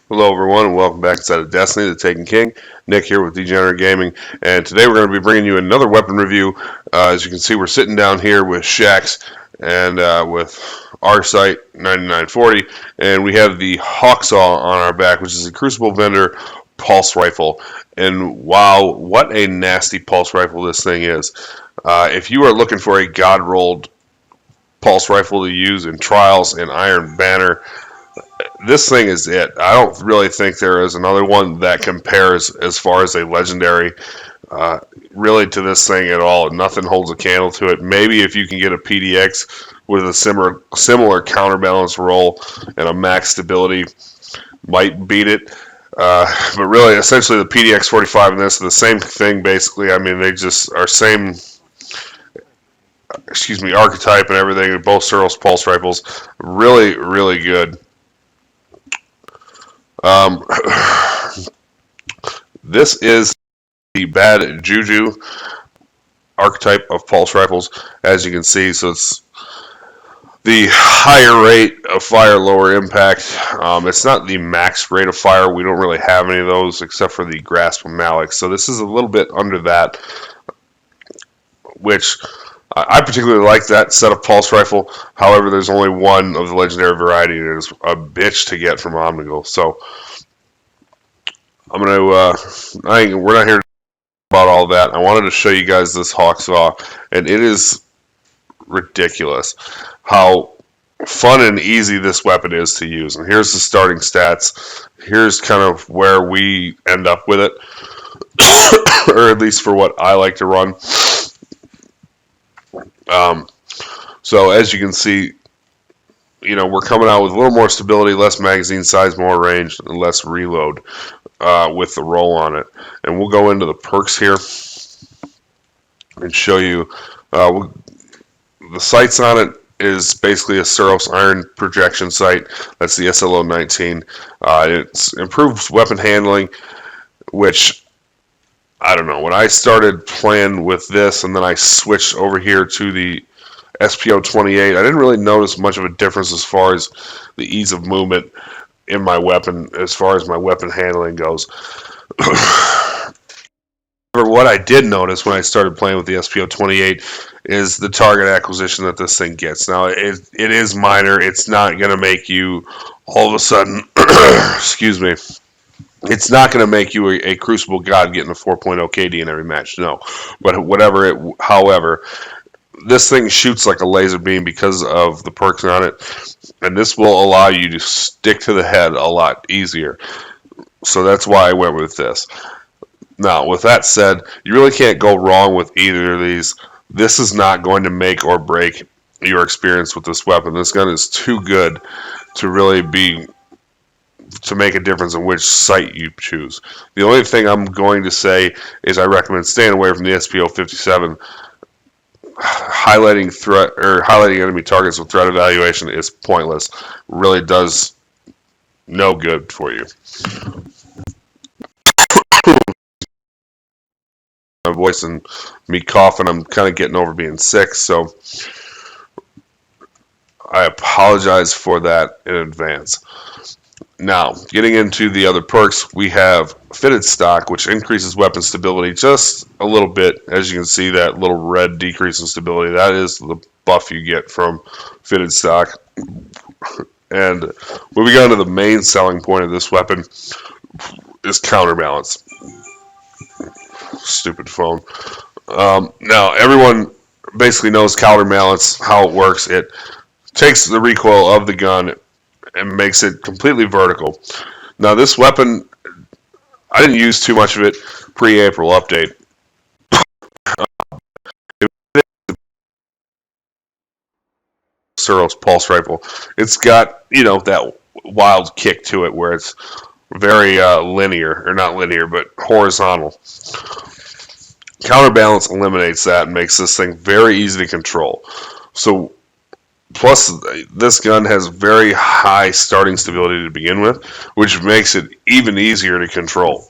Hello, everyone, and welcome back inside of Destiny, the Taken King. Nick here with Degenerate Gaming, and today we're going to be bringing you another weapon review. As you can see, we're sitting down here with Shax and with our site 9940, and we have the Hawksaw on our back, which is a Crucible vendor pulse rifle. And wow, what a nasty pulse rifle this thing is! If you are looking for a god-rolled pulse rifle to use in trials and Iron Banner, this thing is it. I don't really think there is another one that compares as far as a legendary really to this thing at all. Nothing holds a candle to it. Maybe if you can get a PDX with a similar counterbalance roll and a max stability, might beat it. But really, essentially, the PDX 45 and this are the same thing basically. I mean, they just are same. Archetype and everything. Both Suros pulse rifles, really, really good. This is the bad juju archetype of pulse rifles, as you can see. So it's the higher rate of fire, lower impact. It's not the max rate of fire. We don't really have any of those except for the grasp of Malik. So this is a little bit under that, which I particularly like that set of pulse rifle. However, there's only one of the legendary variety, and it is a bitch to get from Omnigul. So I'm gonna. We're not here to talk about all that. I wanted to show you guys this Hawksaw, and it is ridiculous how fun and easy this weapon is to use. And here's the starting stats. Here's kind of where we end up with it, or at least for what I like to run. So as you can see, we're coming out with a little more stability, less magazine size, more range, and less reload with the roll on it. And we'll go into the perks here and show you. The sights on it is basically a Suros iron projection sight. That's the SLO-19. It improves weapon handling, which I don't know. When I started playing with this and then I switched over here to the SPO-28, I didn't really notice much of a difference as far as the ease of movement in my weapon, as far as my weapon handling goes. But what I did notice when I started playing with the SPO-28 is the target acquisition that this thing gets. Now, it is minor. It's not going to make you all of a sudden, excuse me, it's not going to make you a Crucible God getting a 4.0 KD in every match, no. But however, this thing shoots like a laser beam because of the perks on it, and this will allow you to stick to the head a lot easier. So that's why I went with this. Now, with that said, you really can't go wrong with either of these. This is not going to make or break your experience with this weapon. This gun is too good to really to make a difference in which sight you choose. The only thing I'm going to say is I recommend staying away from the SPO-57. Highlighting enemy targets with threat evaluation is pointless. Really does no good for you. My voice and me coughing, I'm kind of getting over being sick, so I apologize for that in advance. Now, getting into the other perks, we have Fitted Stock, which increases weapon stability just a little bit. As you can see, that little red decrease in stability, that is the buff you get from Fitted Stock. And moving on to the main selling point of this weapon is counterbalance. Stupid phone. Now, everyone basically knows counterbalance, how it works. It takes the recoil of the gun and makes it completely vertical. Now, this weapon, I didn't use too much of it pre-April update. Suros pulse rifle. It's got, that wild kick to it where it's very linear, or not linear, but horizontal. Counterbalance eliminates that and makes this thing very easy to control. So, plus, this gun has very high starting stability to begin with, which makes it even easier to control.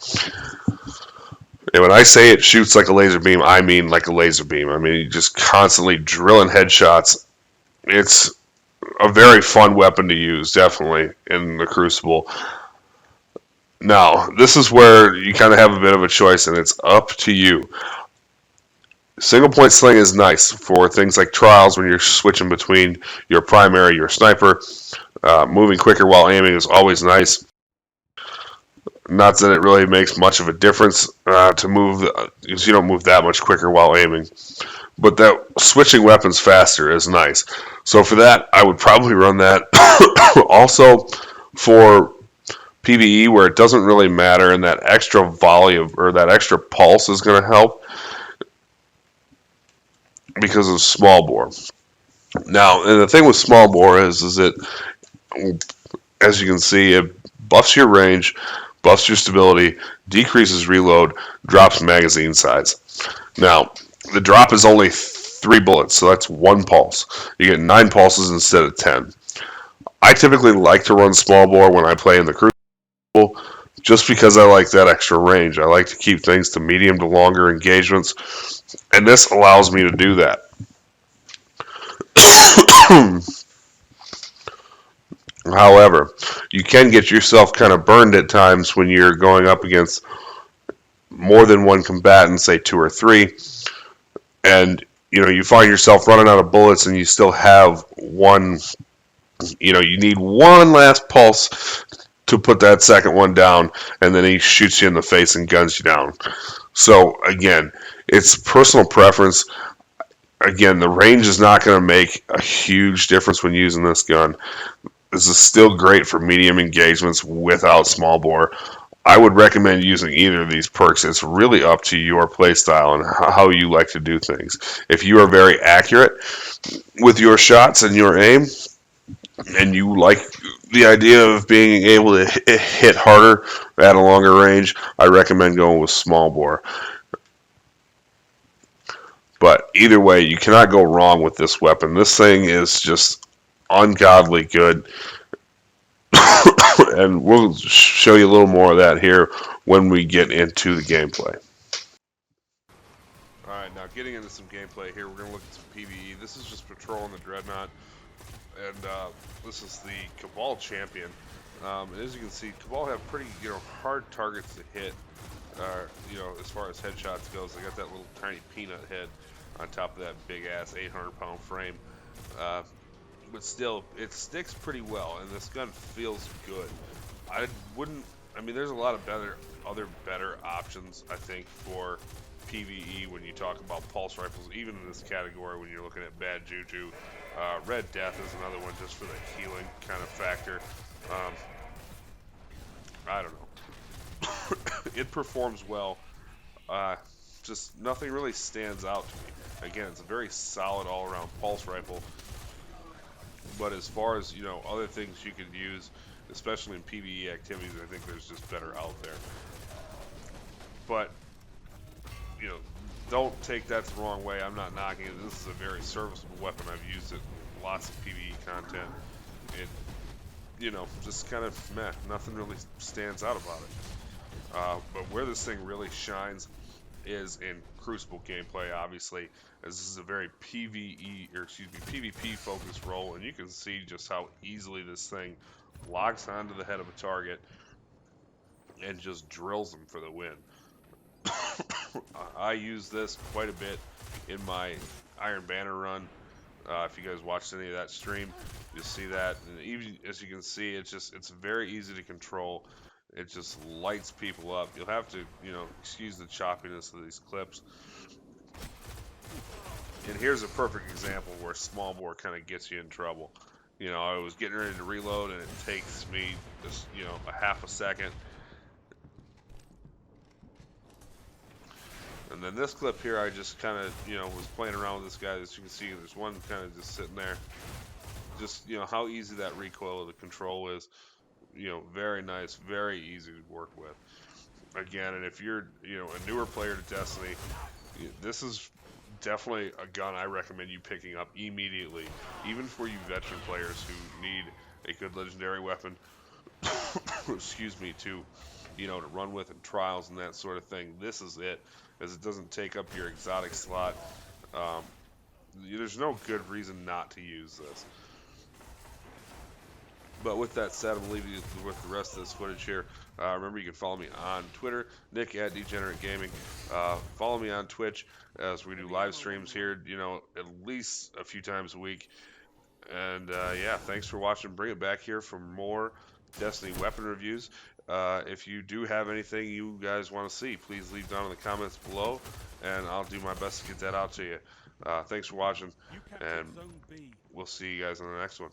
And when I say it shoots like a laser beam, I mean like a laser beam. I mean, you just constantly drilling headshots. It's a very fun weapon to use, definitely, in the Crucible. Now, this is where you kind of have a bit of a choice, and it's up to you. Single point sling is nice for things like trials when you're switching between your primary, your sniper. Moving quicker while aiming is always nice. Not that it really makes much of a difference to move, because you don't move that much quicker while aiming. But that switching weapons faster is nice. So for that, I would probably run that. Also, for PvE, where it doesn't really matter, and that extra volley of, or that extra pulse is going to help because of small bore. Now, and the thing with small bore is that, as you can see, it buffs your range, buffs your stability, decreases reload, drops magazine size. Now, the drop is only 3 bullets, so that's 1 pulse. You get 9 pulses instead of 10. I typically like to run small bore when I play in the Crucible, just because I like that extra range. I like to keep things to medium to longer engagements, and this allows me to do that. However, you can get yourself kind of burned at times when you're going up against more than one combatant, say 2 or 3, and you find yourself running out of bullets and you still have one. You need one last pulse to put that second one down, and then he shoots you in the face and guns you down. So again, it's personal preference. Again, the range is not going to make a huge difference when using this gun. This is still great for medium engagements without small bore. I would recommend using either of these perks. It's really up to your playstyle and how you like to do things. If you are very accurate with your shots and your aim, and you like the idea of being able to hit harder at a longer range, I recommend going with small bore. But either way, you cannot go wrong with this weapon. This thing is just ungodly good. And we'll show you a little more of that here when we get into the gameplay. Alright, now getting into some gameplay here, we're going to look at some PvE. This is just patrolling the Dreadnought, and this is the Cabal champion. And as you can see, Cabal have pretty hard targets to hit. As far as headshots goes, they got that little tiny peanut head on top of that big ass 800-pound frame. But still, it sticks pretty well, and this gun feels good. There's a lot of other better options, I think, for PvE when you talk about pulse rifles, even in this category when you're looking at bad juju. Red Death is another one just for the healing kind of factor. I don't know. It performs well. Just nothing really stands out to me. Again, it's a very solid all-around pulse rifle. But as far as other things you could use, especially in PvE activities, I think there's just better out there. But don't take that the wrong way. I'm not knocking it. This is a very serviceable weapon. I've used it in lots of PvE content. It just kind of meh. Nothing really stands out about it. But where this thing really shines is in Crucible gameplay, obviously, as this is a very PvP focused role, and you can see just how easily this thing locks onto the head of a target and just drills them for the win. I use this quite a bit in my Iron Banner run. If you guys watched any of that stream, you'll see that. And even as you can see, it's very easy to control. It just lights people up. You'll have to, excuse the choppiness of these clips. And here's a perfect example where small bore kind of gets you in trouble. I was getting ready to reload, and it takes me just, a half a second. And then this clip here, I just kind of, was playing around with this guy. As you can see, there's one kind of just sitting there. Just, how easy that recoil of the control is. Very nice, very easy to work with. Again, and if you're, a newer player to Destiny, this is definitely a gun I recommend you picking up immediately. Even for you veteran players who need a good legendary weapon, excuse me, to run with in trials and that sort of thing. This is it, as it doesn't take up your exotic slot. There's no good reason not to use this. But with that said, I'm going to leave you with the rest of this footage here. Remember, you can follow me on Twitter, Nick at Degenerate Gaming. Follow me on Twitch as we do live streams here, you know, at least a few times a week. And yeah, thanks for watching. Bring it back here for more Destiny weapon reviews. If you do have anything you guys want to see, please leave down in the comments below, and I'll do my best to get that out to you. Thanks for watching, and we'll see you guys on the next one.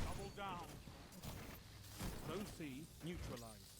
Double down. Zone C neutralized.